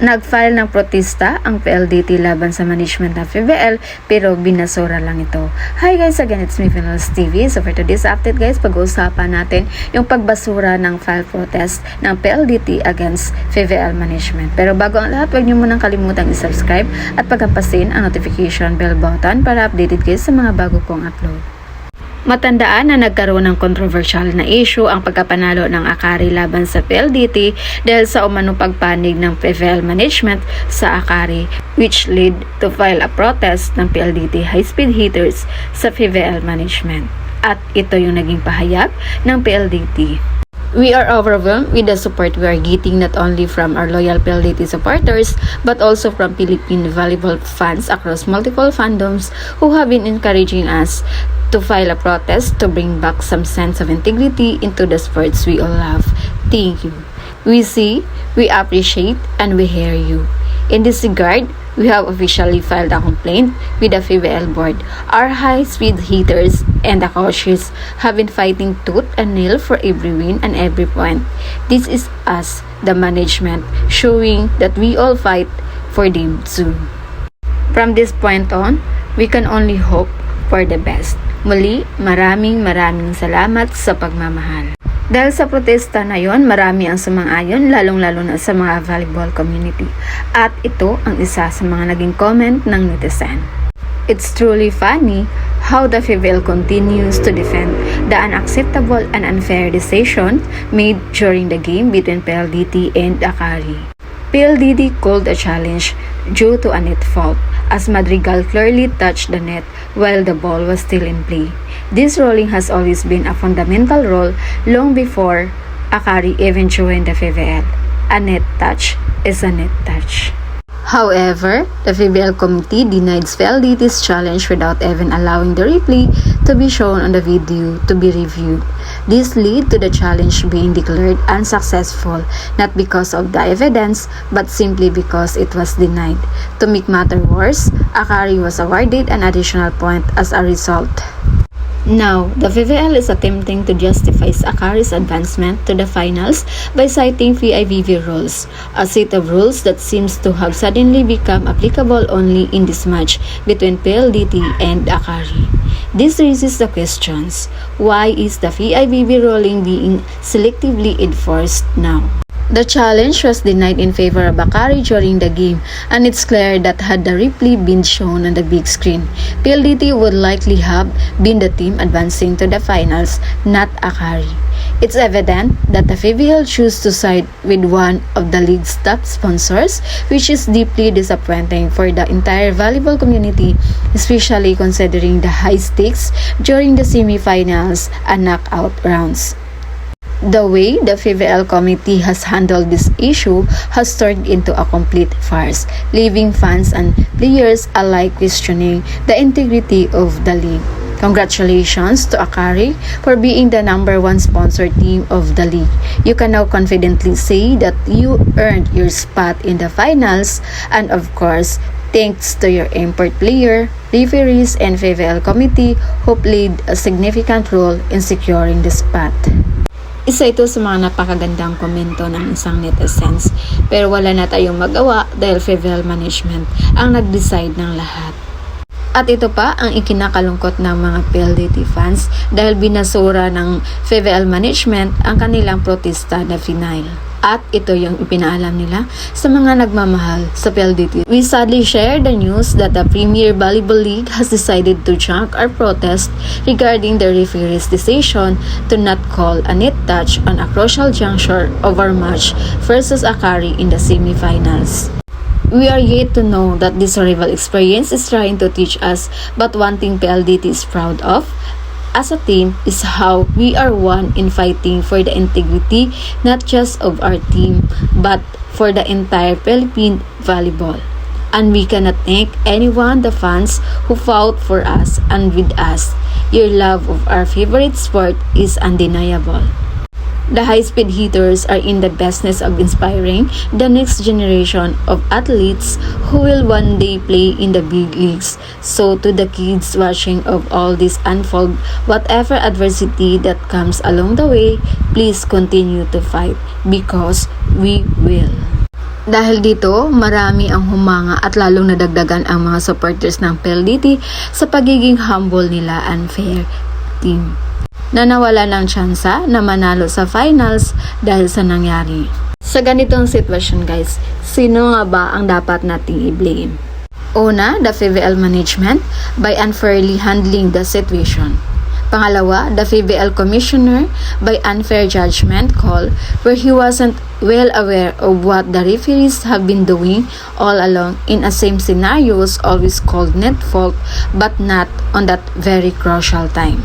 Nag-file ng protesta ang PLDT laban sa management ng PBL pero binasura lang ito. Hi guys, again it's me Finals TV. So for today's update guys, pag-uusapan natin yung pagbasura ng file protest ng PLDT against PBL management. Pero bago ang lahat, huwag niyo munang kalimutang i-subscribe at pagkampasin ang notification bell button para updated kayo sa mga bago kong upload. Matandaan na nagkaroon ng controversial na issue ang pagkapanalo ng Akari laban sa PLDT dahil sa umanong pagpanig ng PBL management sa Akari, which led to file a protest ng PLDT high-speed hitters sa PBL management. At ito yung naging pahayag ng PLDT. We are overwhelmed with the support we are getting not only from our loyal PLDT supporters but also from Philippine volleyball fans across multiple fandoms who have been encouraging us to file a protest to bring back some sense of integrity into the sports we all love. Thank you. We see, we appreciate, and we hear you. In this regard, we have officially filed a complaint with the PBL board. Our high-speed hitters and the coaches have been fighting tooth and nail for every win and every point. This is us, the management, showing that we all fight for them too. From this point on, we can only hope for the best. Muli, maraming salamat sa pagmamahal. Dahil sa protesta na yon, marami ang sumang-ayon, lalong-lalo na sa mga volleyball community. At ito ang isa sa mga naging comment ng netizen. It's truly funny how the PBL continues to defend the unacceptable and unfair decision made during the game between PLDT and Akari. PLDT called a challenge due to a net fault, as Madrigal clearly touched the net while the ball was still in play. This ruling has always been a fundamental role long before Akari even joined the PBL. A net touch is a net touch. However, the PBL committee denied PLDT's challenge without even allowing the replay to be shown on the video to be reviewed. This led to the challenge being declared unsuccessful, not because of the evidence, but simply because it was denied. To make matters worse, Akari was awarded an additional point as a result. Now, the PBL is attempting to justify Akari's advancement to the finals by citing PIVV rules, a set of rules that seems to have suddenly become applicable only in this match between PLDT and Akari. This raises the questions, why is the PIVV ruling being selectively enforced now? The challenge was denied in favor of Akari during the game, and it's clear that had the replay been shown on the big screen, PLDT would likely have been the team advancing to the finals, not Akari. It's evident that the PBL chose to side with one of the league's top sponsors, which is deeply disappointing for the entire volleyball community, especially considering the high stakes during the semifinals and knockout rounds. The way the PBL committee has handled this issue has turned into a complete farce, leaving fans and players alike questioning the integrity of the league. Congratulations to Akari for being the #1 sponsor team of the league. You can now confidently say that you earned your spot in the finals, and of course, thanks to your import player, referees, and PBL committee who played a significant role in securing the spot. Isa ito sa mga napakagandang komento ng isang netizens, pero wala na tayong magawa dahil PBL management ang nag-decide ng lahat. At ito pa ang ikinakalungkot ng mga PLDT fans dahil binasura ng PBL management ang kanilang protesta na final. At ito yung ipinaalam nila sa mga nagmamahal sa PLDT. We sadly share the news that the Premier Volleyball League has decided to junk our protest regarding the referee's decision to not call a net touch on a crucial juncture of our match versus Akari in the semifinals. We are yet to know that this horrible experience is trying to teach us, but one thing PLDT is proud of as a team is how we are one in fighting for the integrity not just of our team but for the entire Philippine volleyball. And we cannot thank anyone, the fans who fought for us and with us. Your love of our favorite sport is undeniable. The high-speed hitters are in the business of inspiring the next generation of athletes who will one day play in the big leagues. So to the kids watching of all this unfold, whatever adversity that comes along the way, please continue to fight because we will. Dahil dito, marami ang humanga at lalong nadagdagan ang mga supporters ng PLDT sa pagiging humble nila and fair team na nawala ng tsansa na manalo sa finals dahil sa nangyari. Sa ganitong sitwasyon guys, sino nga ba ang dapat nating i-blame? Una, the PBL management by unfairly handling the situation. Pangalawa, the PBL commissioner by unfair judgment call where he wasn't well aware of what the referees have been doing all along in a same scenarios always called net fault but not on that very crucial time.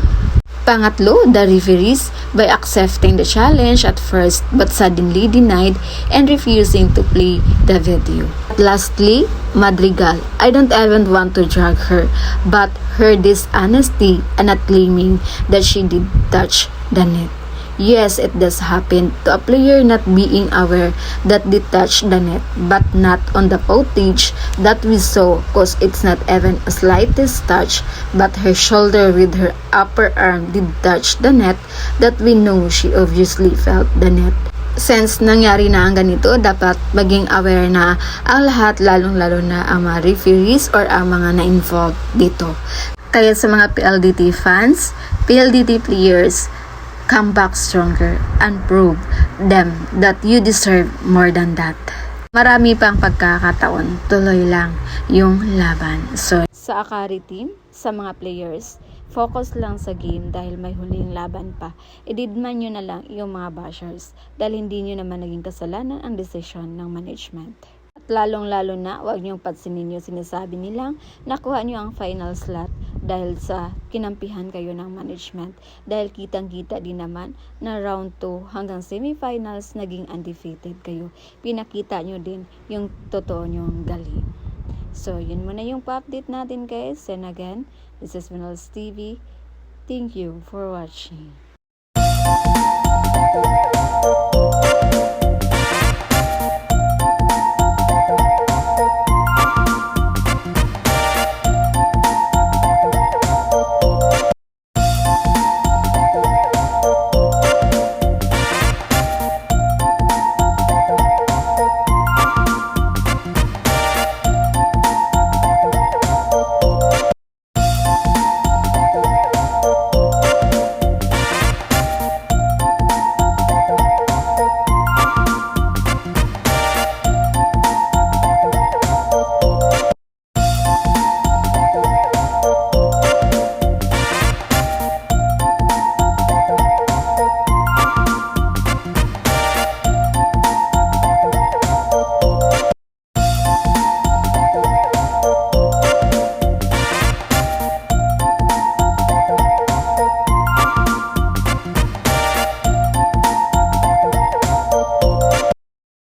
Pangatlo, the referees by accepting the challenge at first but suddenly denied and refusing to play the video. Lastly, Madrigal. I don't even want to drag her, but her dishonesty and not claiming that she did touch the net. Yes, it does happen to a player not being aware that they touched the net, but not on the footage that we saw cause it's not even a slightest touch, but her shoulder with her upper arm did touch the net that we know she obviously felt the net. Since nangyari na ang ganito, dapat maging aware na ang lahat, lalong-lalo na ang mga referees or ang mga na-involved dito. Kaya sa mga PLDT fans, PLDT players, come back stronger and prove them that you deserve more than that. Marami pang pagkakataon, tuloy lang yung laban. So, sa Akari team, sa mga players, focus lang sa game dahil may huling laban pa. Ididman nyo na lang yung mga bashers dahil hindi nyo naman naging kasalanan ang desisyon ng management. At lalong-lalo na, huwag nyong patsinin yung sinasabi nilang nakuha nyo ang final slot dahil sa kinampihan kayo ng management. Dahil kitang-kita din naman na round 2 hanggang semifinals naging undefeated kayo. Pinakita nyo din yung totoo nyong galing. So, yun muna yung pa-update natin guys. And again, this is Vinals TV. Thank you for watching.